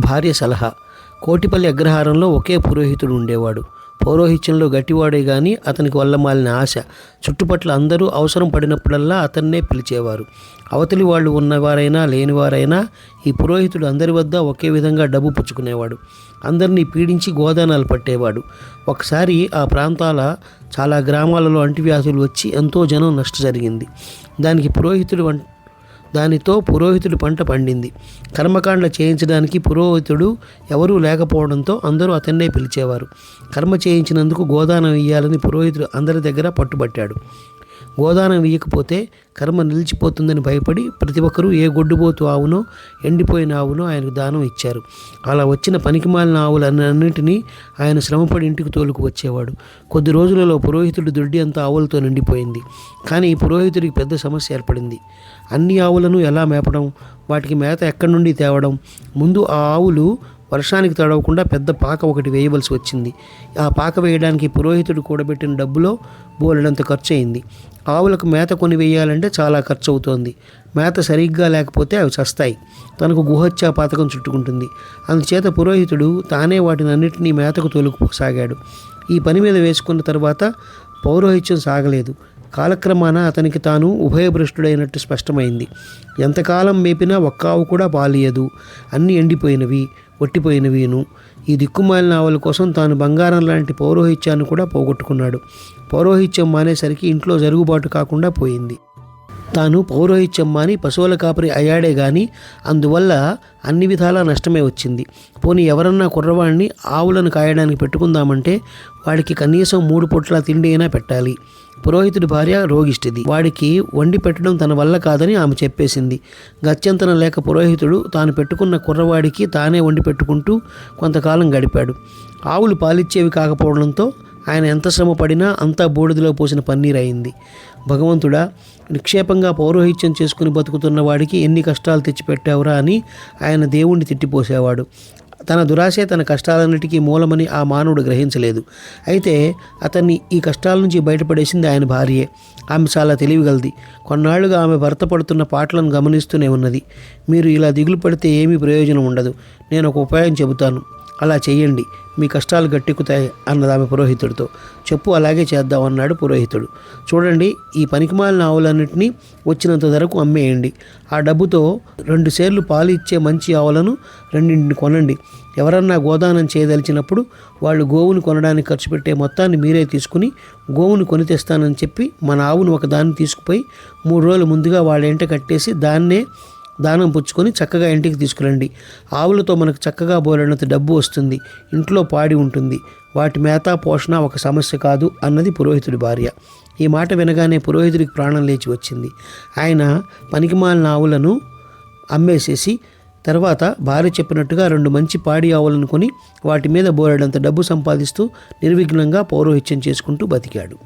భార్య సలహా. కోటిపల్లి అగ్రహారంలో ఒకే పురోహితుడు ఉండేవాడు. పౌరోహిత్యంలో గట్టివాడే గాని అతనికి వల్లమాలిన ఆశ. చుట్టుపట్ల అందరూ అవసరం పడినప్పుడల్లా అతన్నే పిలిచేవారు. అవతలి వాళ్ళు ఉన్నవారైనా లేనివారైనా ఈ పురోహితుడు అందరి వద్ద ఒకే విధంగా డబ్బు పుచ్చుకునేవాడు. అందరినీ పీడించి గోదానాలు పట్టేవాడు. ఒకసారి ఆ ప్రాంతాల చాలా గ్రామాలలో అంటువ్యాధులు వచ్చి ఎంతో జనం నష్ట జరిగింది. దానితో పురోహితుడి పంట పండింది. కర్మకాండ చేయించడానికి పురోహితుడు ఎవరూ లేకపోవడంతో అందరూ అతన్నే పిలిచేవారు. కర్మ చేయించినందుకు గోదానం ఇయ్యాలని పురోహితుడు అందరి దగ్గర పట్టుబట్టాడు. గోదానం ఇయ్యకపోతే కర్మ నిలిచిపోతుందని భయపడి ప్రతి ఒక్కరూ ఏ గొడ్డుబోతు ఆవునో ఎండిపోయిన ఆవునో ఆయనకు దానం ఇచ్చారు. అలా వచ్చిన పనికిమాలిన ఆవులన్నింటినీ ఆయన శ్రమపడి ఇంటికి తోలుకు వచ్చేవాడు. కొద్ది రోజులలో పురోహితుడి దొడ్డి అంతా ఆవులతో నిండిపోయింది. కానీ ఈ పురోహితుడికి పెద్ద సమస్య ఏర్పడింది. అన్ని ఆవులను ఎలా మేపడం, వాటికి మేత ఎక్కడి నుండి తేవడం. ముందు ఆ ఆవులు వర్షానికి తడవకుండా పెద్ద పాక ఒకటి వేయవలసి వచ్చింది. ఆ పాక వేయడానికి పురోహితుడు కూడబెట్టిన డబ్బులో బోలెడంత ఖర్చు అయింది. ఆవులకు మేత కొని వేయాలంటే చాలా ఖర్చు అవుతోంది. మేత సరిగ్గా లేకపోతే అవి చస్తాయి. తనకు గుహత్యా పాతకం చుట్టుకుంటుంది. అందుచేత పురోహితుడు తానే వాటిని అన్నింటినీ మేతకు తోలుకుసాగాడు. ఈ పని మీద వేసుకున్న తర్వాత పౌరోహిత్యం సాగలేదు. కాలక్రమాన అతనికి తాను ఉభయభ్రష్టుడైనట్టు స్పష్టమైంది. ఎంతకాలం మేపినా ఒక్క ఆవు కూడా పాలియదు. అన్నీ ఎండిపోయినవి, ఒట్టిపోయినవిను. ఈ దిక్కుమాలిన ఆవుల కోసం తాను బంగారం లాంటి పౌరోహిత్యాన్ని కూడా పోగొట్టుకున్నాడు. పౌరోహిత్యం మానేసరికి ఇంట్లో జరుగుబాటు కాకుండా పోయింది. తాను పౌరోహిత్యం మాని పశువుల కాపరి అయ్యాడే గాని అందువల్ల అన్ని విధాలా నష్టమే వచ్చింది. పోనీ ఎవరన్నా కుర్రవాడిని ఆవులను కాయడానికి పెట్టుకుందామంటే వాడికి కనీసం 3 పూట్ల తిండి అయినా పెట్టాలి. పురోహితుడి భార్య రోగిష్టిది. వాడికి వండి పెట్టడం తన వల్ల కాదని ఆమె చెప్పేసింది. గత్యంతరం లేక పురోహితుడు తాను పెట్టుకున్న కుర్రవాడికి తానే వండి పెట్టుకుంటూ కొంతకాలం గడిపాడు. ఆవులు పాలిచ్చేవి కాకపోవడంతో ఆయన ఎంత శ్రమ పడినా అంతా బూడిదలో పోసిన పన్నీర్ అయింది. భగవంతుడా, నిక్షేపంగా పౌరోహిత్యం చేసుకుని బతుకుతున్న వాడికి ఎన్ని కష్టాలు తెచ్చిపెట్టావురా అని ఆయన దేవుణ్ణి తిట్టిపోసేవాడు. తన దురాశే తన కష్టాలన్నిటికీ మూలమని ఆ మానవుడు గ్రహించలేదు. అయితే అతన్ని ఈ కష్టాల నుంచి బయటపడేసింది ఆయన భార్యే. ఆమె చాలా తెలివిగలది. కొన్నాళ్లుగా ఆమె భర్త పడుతున్న పాటలను గమనిస్తూనే ఉన్నది. మీరు ఇలా దిగులు పడితే ఏమీ ప్రయోజనం ఉండదు. నేను ఒక ఉపాయం చెబుతాను, అలా చెయ్యండి, మీ కష్టాలు గట్టెక్కుతాయి అన్నది ఆమె పురోహితుడితో. చెప్పు, అలాగే చేద్దామన్నాడు పురోహితుడు. చూడండి, ఈ పనికిమాలిన ఆవులన్నింటినీ వచ్చినంత ధరకు అమ్మేయండి. ఆ డబ్బుతో 2 సేర్లు పాలు ఇచ్చే మంచి ఆవులను 2 కొనండి. ఎవరన్నా గోదానం చేయదలిచినప్పుడు వాళ్ళు గోవును కొనడానికి ఖర్చు పెట్టే మొత్తాన్ని మీరే తీసుకుని గోవును కొని తెస్తానని చెప్పి మన ఆవును ఒకదాన్ని తీసుకుపోయి 3 రోజుల ముందుగా వాళ్ళ ఇంట కట్టేసి దాన్నే దానం పుచ్చుకొని చక్కగా ఇంటికి తీసుకురండి. ఆవులతో మనకు చక్కగా బోలెడంత డబ్బు వస్తుంది. ఇంట్లో పాడి ఉంటుంది. వాటి మేత పోషణ ఒక సమస్య కాదు అన్నది పురోహితుడి భార్య. ఈ మాట వినగానే పురోహితుడికి ప్రాణం లేచి వచ్చింది. ఆయన పనికిమాలిన ఆవులను అమ్మేసేసి తర్వాత భార్య చెప్పినట్టుగా 2 మంచి పాడి ఆవులను కొని వాటి మీద బోలెడంత డబ్బు సంపాదిస్తూ నిర్విఘ్నంగా పౌరోహిత్యం చేసుకుంటూ బతికాడు.